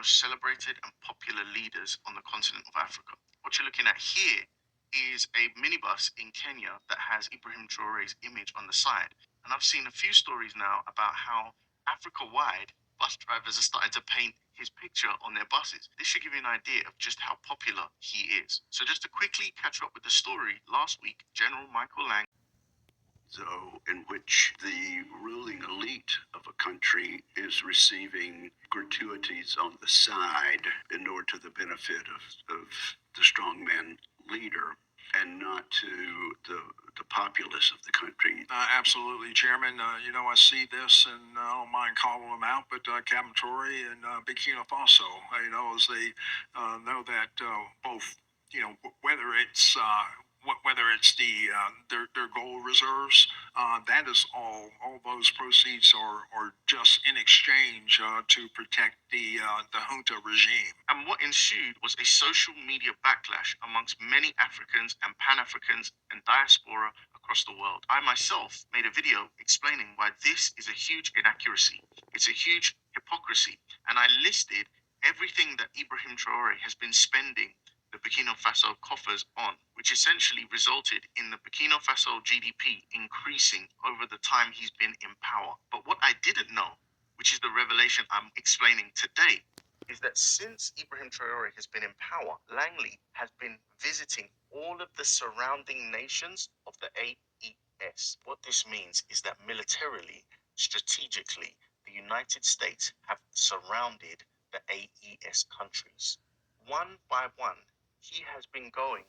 most celebrated and popular leaders on the continent of Africa. What you're looking at here is a minibus in Kenya that has Ibrahim Traore's image on the side. And I've seen a few stories now about how Africa-wide bus drivers are starting to paint his picture on their buses. This should give you an idea of just how popular he is. So just to quickly catch up with the story, last week, General Michael Lang, in which the ruling elite of a country is receiving gratuities on the side in order to the benefit of the strongman leader and not to the populace of the country. Absolutely, Chairman. I see this and I don't mind calling them out, but Captain Tory and Burkina Faso, as they know that both, whether it's their gold reserves, that is all those proceeds are just in exchange to protect the junta regime. And what ensued was a social media backlash amongst many Africans and Pan-Africans and diaspora across the world. I myself made a video explaining why this is a huge inaccuracy. It's a huge hypocrisy. And I listed everything that Ibrahim Traore has been spending the Burkina Faso coffers on, which essentially resulted in the Burkina Faso GDP increasing over the time he's been in power. But what I didn't know, which is the revelation I'm explaining today, is that since Ibrahim Traore has been in power, Langley has been visiting all of the surrounding nations of the AES. What this means is that militarily, strategically, the United States have surrounded the AES countries. One by one, he has been going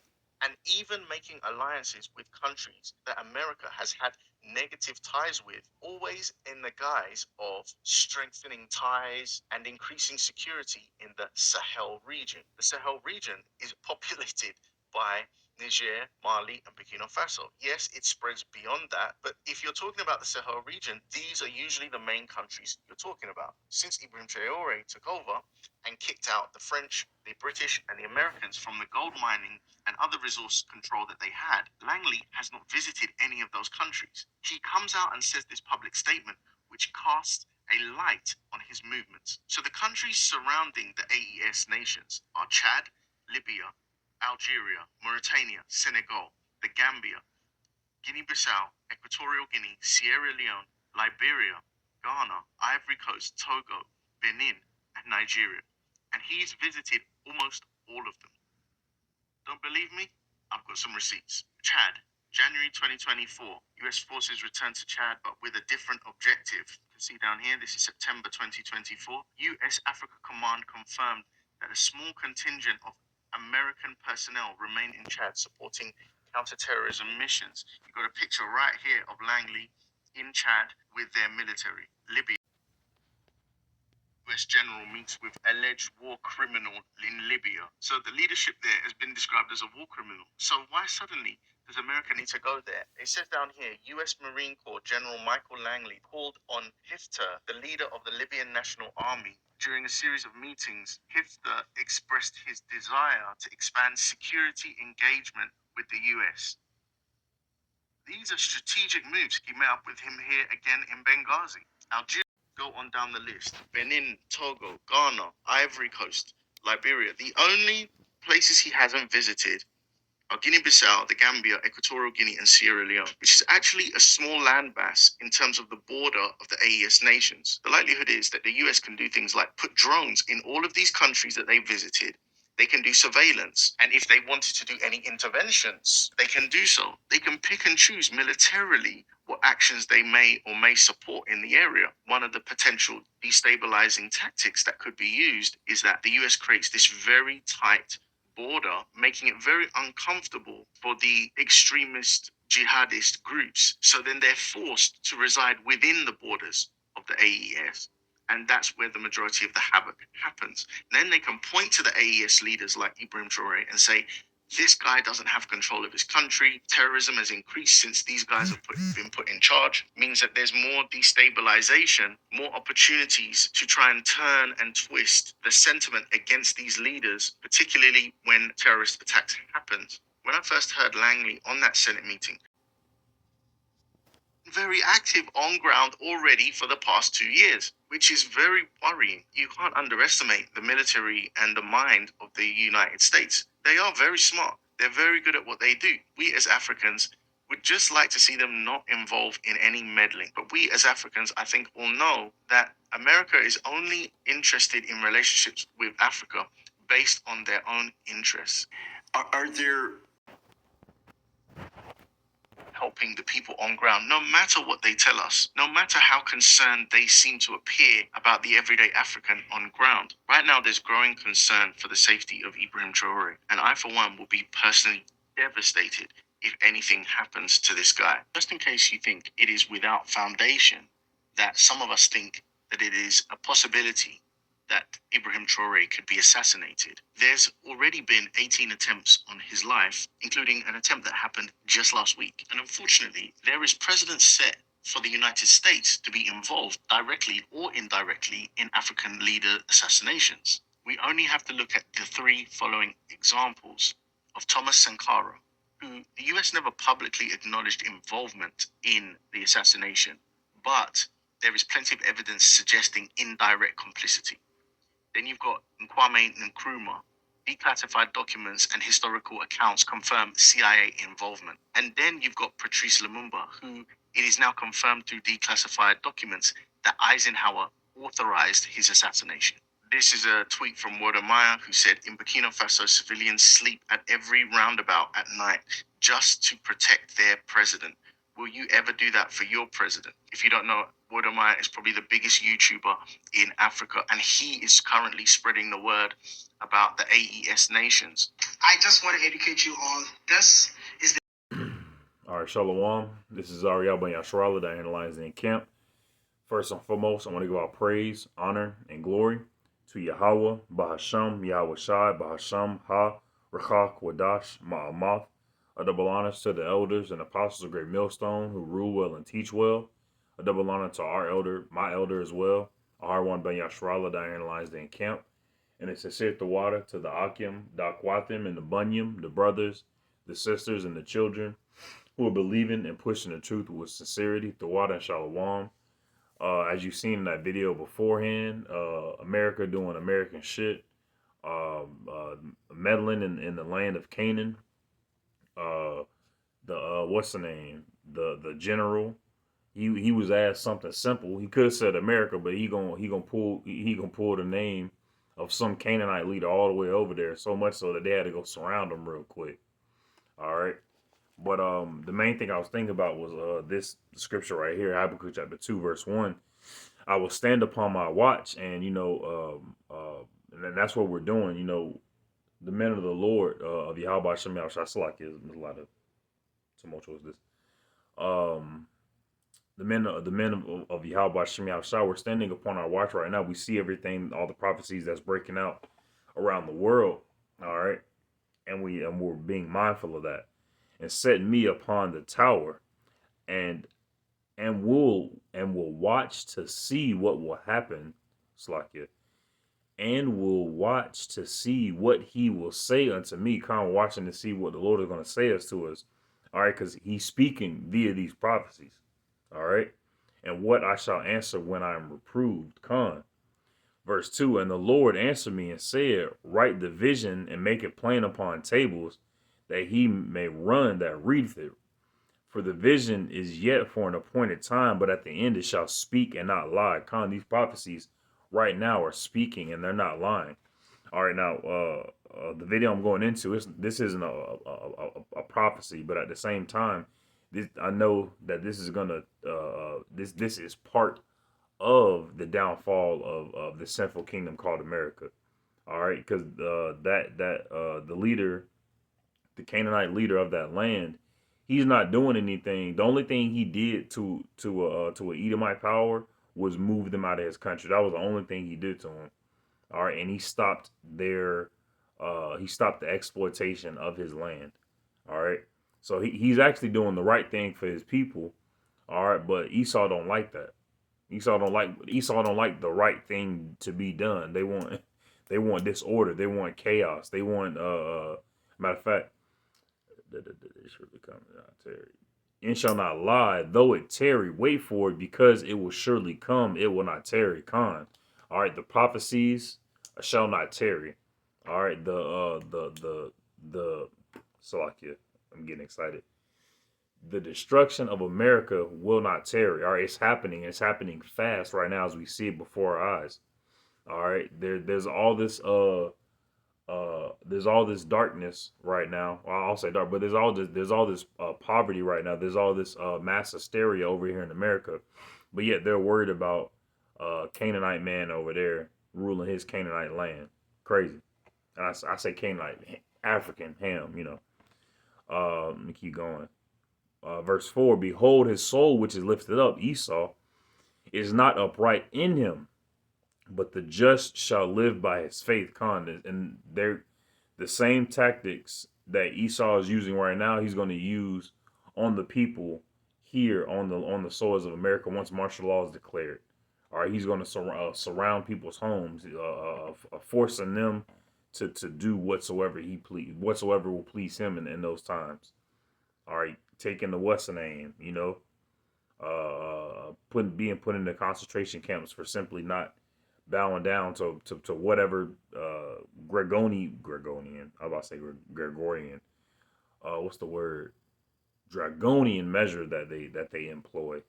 and even making alliances with countries that America has had negative ties with, always in the guise of strengthening ties and increasing security in the Sahel region. The Sahel region is populated by Niger, Mali, and Burkina Faso. Yes, it spreads beyond that, but if you're talking about the Sahel region, these are usually the main countries you're talking about. Since Ibrahim Traore took over and kicked out the French, the British, and the Americans from the gold mining and other resource control that they had, Langley has not visited any of those countries. He comes out and says this public statement, which casts a light on his movements. So the countries surrounding the AES nations are Chad, Libya, Algeria, Mauritania, Senegal, the Gambia, Guinea-Bissau, Equatorial Guinea, Sierra Leone, Liberia, Ghana, Ivory Coast, Togo, Benin, and Nigeria. And he's visited almost all of them. Don't believe me? I've got some receipts. Chad, January 2024. US forces returned to Chad, but with a different objective. You can see down here, this is September 2024. US Africa Command confirmed that a small contingent of American personnel remain in Chad supporting counterterrorism missions. You've got a picture right here of Langley in Chad with their military. Libya. US general meets with alleged war criminal in Libya. So the leadership there has been described as a war criminal. So why suddenly does America need to go there? It says down here, US Marine Corps General Michael Langley called on Hifter, the leader of the Libyan National Army. During a series of meetings, Hifter expressed his desire to expand security engagement with the US. These are strategic moves he made up with him here again in Benghazi. Algeria. Go on down the list. Benin, Togo, Ghana, Ivory Coast, Liberia. The only places he hasn't visited are Guinea-Bissau, the Gambia, Equatorial Guinea, and Sierra Leone, which is actually a small landmass in terms of the border of the AES nations. The likelihood is that the US can do things like put drones in all of these countries that they visited. They can do surveillance. And if they wanted to do any interventions, they can do so. They can pick and choose militarily what actions they may or may support in the area. One of the potential destabilizing tactics that could be used is that the US creates this very tight border, making it very uncomfortable for the extremist jihadist groups. So then they're forced to reside within the borders of the AES. And that's where the majority of the havoc happens. Then they can point to the AES leaders like Ibrahim Traore and say, this guy doesn't have control of his country. Terrorism has increased since these guys have been put in charge. Means that there's more destabilization, more opportunities to try and turn and twist the sentiment against these leaders, particularly when terrorist attacks happen. When I first heard Langley on that Senate meeting, very active on ground already for the past 2 years, which is very worrying. You can't underestimate the military and the mind of the United States. They are very smart. They're very good at what they do. We as Africans would just like to see them not involved in any meddling. But we as Africans, I think, all know that America is only interested in relationships with Africa based on their own interests. Are there Helping the people on ground, no matter what they tell us, no matter how concerned they seem to appear about the everyday African on ground. Right now, there's growing concern for the safety of Ibrahim Traore, and I, for one, will be personally devastated if anything happens to this guy. Just in case you think it is without foundation that some of us think that it is a possibility that Ibrahim Traore could be assassinated. There's already been 18 attempts on his life, including an attempt that happened just last week. And unfortunately, there is precedent set for the United States to be involved directly or indirectly in African leader assassinations. We only have to look at the three following examples of Thomas Sankara, who the US never publicly acknowledged involvement in the assassination, but there is plenty of evidence suggesting indirect complicity. Then you've got Kwame Nkrumah. Declassified documents and historical accounts confirm CIA involvement. And then you've got Patrice Lumumba, who it is now confirmed through declassified documents that Eisenhower authorized his assassination. This is a tweet from Wode Maya, who said, in Burkina Faso, civilians sleep at every roundabout at night just to protect their president. Will you ever do that for your president? If you don't know, Wode Maya is probably the biggest YouTuber in Africa, and he is currently spreading the word about the AES nations. I just want to educate you all. This is the... All right, Shalom. This is Ariel Ben Yasharallah, the analyzing in camp. First and foremost, I want to give out praise, honor, and glory to Yahweh, Bahasham, Yahweh Shai, Bahasham, Ha, Rechak, Wadash, Ma'amath. A double honor to the elders and apostles of Great Millstone who rule well and teach well. A double honor to our elder, my elder as well, Harwan Ben Yasharallah, the analyzed in camp. And a sincere Tawada to the Akim, Dakwathim, and the Bunyam, the brothers, the sisters, and the children who are believing and pushing the truth with sincerity. Tawada and Shalom. As you've seen in that video beforehand, America doing American shit, meddling in the land of Canaan. What's the name? The general. He was asked something simple. He could have said America, but he gonna pull the name of some Canaanite leader all the way over there. So much so that they had to go surround him real quick. All right. But the main thing I was thinking about was this scripture right here, Habakkuk chapter 2, verse 1. I will stand upon my watch, and and that's what we're doing. You know, the men of the Lord of Yahweh Shem Yahshua, there's a lot of tumultuous this. The men of Yahweh Shem Yahshua, we're standing upon our watch right now. We see everything, all the prophecies that's breaking out around the world. All right, and we're being mindful of that. And set me upon the tower, and will watch to see what will happen, Slakia, and will watch to see what he will say unto me. Kind of watching to see what the Lord is going to say us to us. All right, because he's speaking via these prophecies. All right, and what I shall answer when I am reproved. Con. Verse 2, and the Lord answered me and said, write the vision and make it plain upon tables, that he may run that readeth it. For the vision is yet for an appointed time, but at the end it shall speak and not lie. These prophecies right now are speaking and they're not lying. All right, now the video I'm going into, this isn't a prophecy, but at the same time, I know that this is gonna this is part of the downfall of the sinful kingdom called America. All right, because the leader, the Canaanite leader of that land, he's not doing anything. The only thing he did to an Edomite power was move them out of his country. That was the only thing he did to him. All right, and he stopped the exploitation of his land. All right, so he's actually doing the right thing for his people. All right, but Esau don't like that. Esau don't like the right thing to be done. They want disorder. They want chaos. They want matter of fact. It's really coming out, Terry. and shall not lie, though it tarry, wait for it, because it will surely come, it will not tarry. Con. All right, the prophecies shall not tarry. All right, the Salakia. I'm getting excited. The destruction of America will not tarry. All right, it's happening. It's happening fast right now as we see it before our eyes. All right, there's all this there's all this darkness right now. Well, I'll say dark, but there's all this poverty right now. There's all this mass hysteria over here in America, but yet they're worried about Canaanite man over there ruling his Canaanite land. Crazy. And I say Canaanite, African Ham. Let me keep going. Verse 4: Behold, his soul which is lifted up, Esau, is not upright in him, but the just shall live by his faith. Con. And they're the same tactics that Esau is using right now. He's going to use on the people here on the soils of America once martial law is declared. All right, he's going to surround people's homes, forcing them to do whatsoever whatsoever will please him in those times. All right, taking the Western name, being put into concentration camps for simply not bowing down to whatever Gregorian. I was about to say Gregorian. What's the word? Draconian measure that they employ.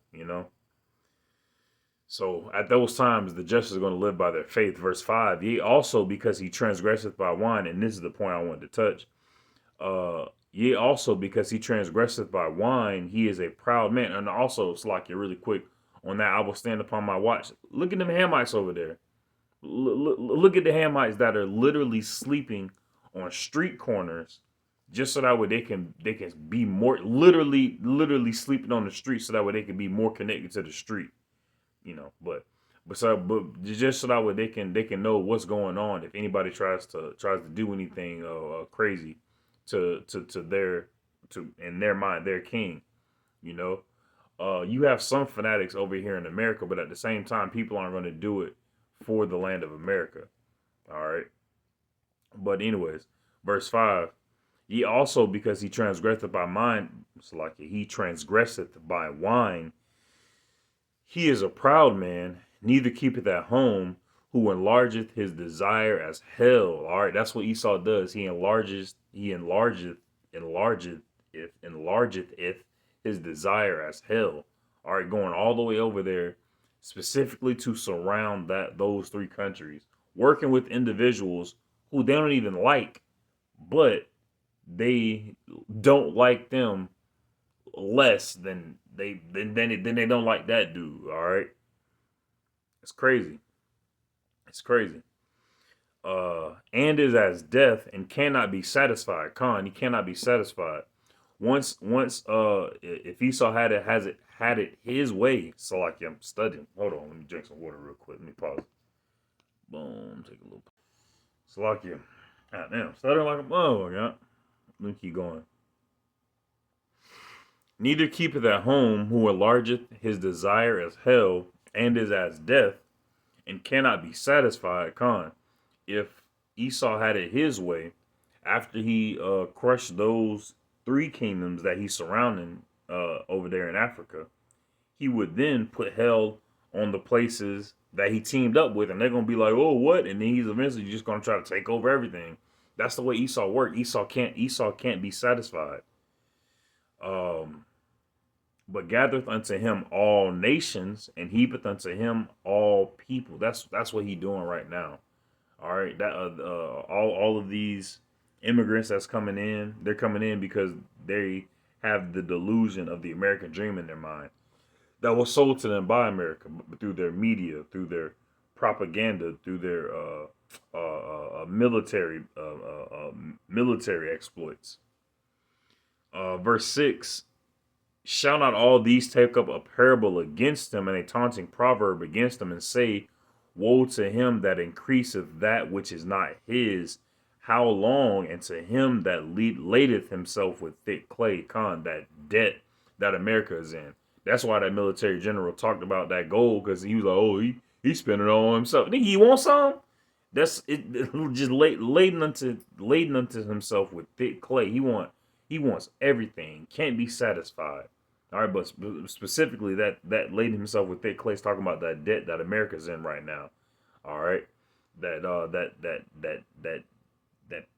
So at those times, the just is going to live by their faith. Verse 5: Yea, also because he transgresseth by wine, and this is the point I wanted to touch. Yea, also because he transgresseth by wine, he is a proud man. And also, Slakia, really quick on that, I will stand upon my watch. Look at them Hamites over there. Look at the Hamites that are literally sleeping on street corners, just so that way they can be more literally sleeping on the street, so that way they can be more connected to the street. But just so that way they can know what's going on if anybody tries to do anything crazy to in their mind, their king. You have some fanatics over here in America, but at the same time, people aren't going to do it for the land of America. All right. But anyways, verse 5: Ye also because he transgresseth by mine, it's like he transgresseth by wine, he is a proud man, neither keepeth at home, who enlargeth his desire as hell. All right, that's what Esau does. He enlargeth his desire as hell. All right, going all the way over there, specifically to surround those three countries, working with individuals who they don't even like, but they don't like them less than they don't like that dude. All right, it's crazy. It's crazy. And is as death and cannot be satisfied. He cannot be satisfied. Once if Esau had it his way. So like I'm studying. Hold on, let me drink some water real quick. Let me pause. Boom, take a little. Salakia. God damn, stuttering like a motherfucker. Yeah. Let me keep going. Neither keepeth at home who enlargeth his desire as hell, and is as death, and cannot be satisfied. If Esau had it his way, after he crushed those three kingdoms that he's surrounding over there in Africa, he would then put hell on the places that he teamed up with, and they're gonna be like, oh, what? And then he's eventually just gonna try to take over everything. That's the way Esau worked. Esau can't be satisfied. But gathereth unto him all nations, and heapeth unto him all people. That's what he's doing right now. All right, that all of these immigrants that's coming in, they're coming in because they have the delusion of the American dream in their mind that was sold to them by America, but through their media, through their propaganda, through their military exploits. Verse 6: Shall not all these take up a parable against him, and a taunting proverb against him, and say, woe to him that increaseth that which is not his, how long? And to him that ladeth himself with thick clay. That debt that America is in. That's why that military general talked about that gold, because he was like, oh, he spent it all on himself. Nigga, you want some? That's it. Just laden unto himself with thick clay. He wants everything. Can't be satisfied. All right, but specifically that laden himself with thick clays, talking about that debt that America's in right now. All right, that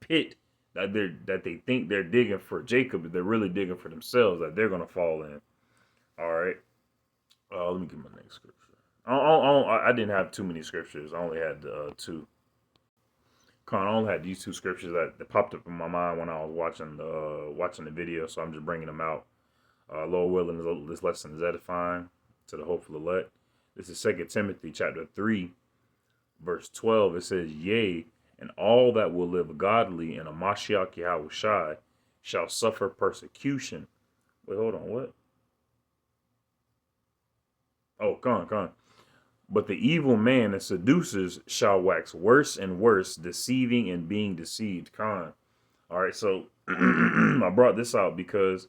pit that they think they're digging for Jacob, but they're really digging for themselves, that they're gonna fall in. All right. Let me get my next scripture. I didn't have too many scriptures. I only had two. I only had these two scriptures that popped up in my mind when I was watching the video, so I'm just bringing them out. Lord willing, this lesson is edifying to the hopeful elect. This is 2 Timothy chapter 3, verse 12. It says, "Yea, and all that will live godly in a Mashiach Yahushai shall suffer persecution." Wait, hold on, what? Oh, come on. But the evil man and seducers shall wax worse and worse, deceiving and being deceived. All right, so I brought this out because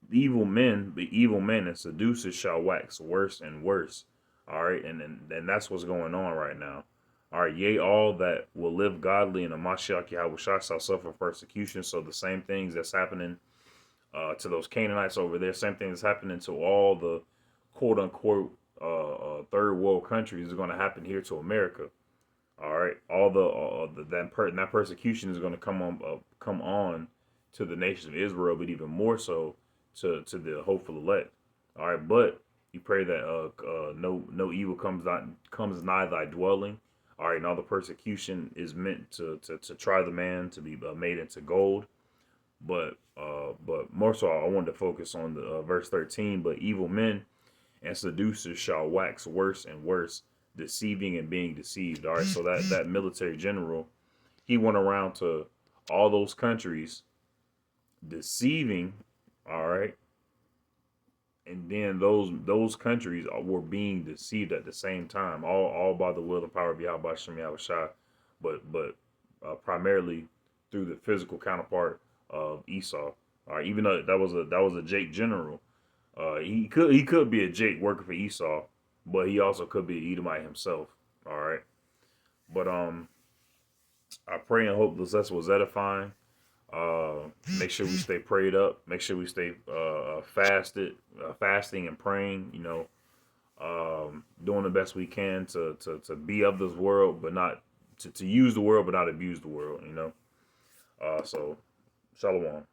the evil men and seducers shall wax worse and worse. All right, and that's what's going on right now. All right, yea, all that will live godly in the Mashiach Yahushua shall suffer persecution. So the same things that's happening to those Canaanites over there, same thing that's happening to all the quote unquote third world countries is going to happen here to America. All right, all that persecution is going to come on to the nation of Israel, but even more so to the hopeful elect. All right, but you pray that no evil comes nigh thy dwelling. All right, and all the persecution is meant to try the man to be made into gold. But more so, I wanted to focus on the verse 13. But evil men and seducers shall wax worse and worse, deceiving and being deceived. All right, so that military general, he went around to all those countries deceiving. All right, and then those countries were being deceived at the same time, all by the will and power of Yahweh Shem Yahushua, but primarily through the physical counterpart of Esau. All right, even though that was a Jake general, he could be a Jake working for Esau, but he also could be an Edomite himself. All right, but I pray and hope this lesson was edifying. Make sure we stay prayed up. Make sure we stay fasting and praying. Doing the best we can to be of this world, but not to use the world, but not abuse the world. So, shalom.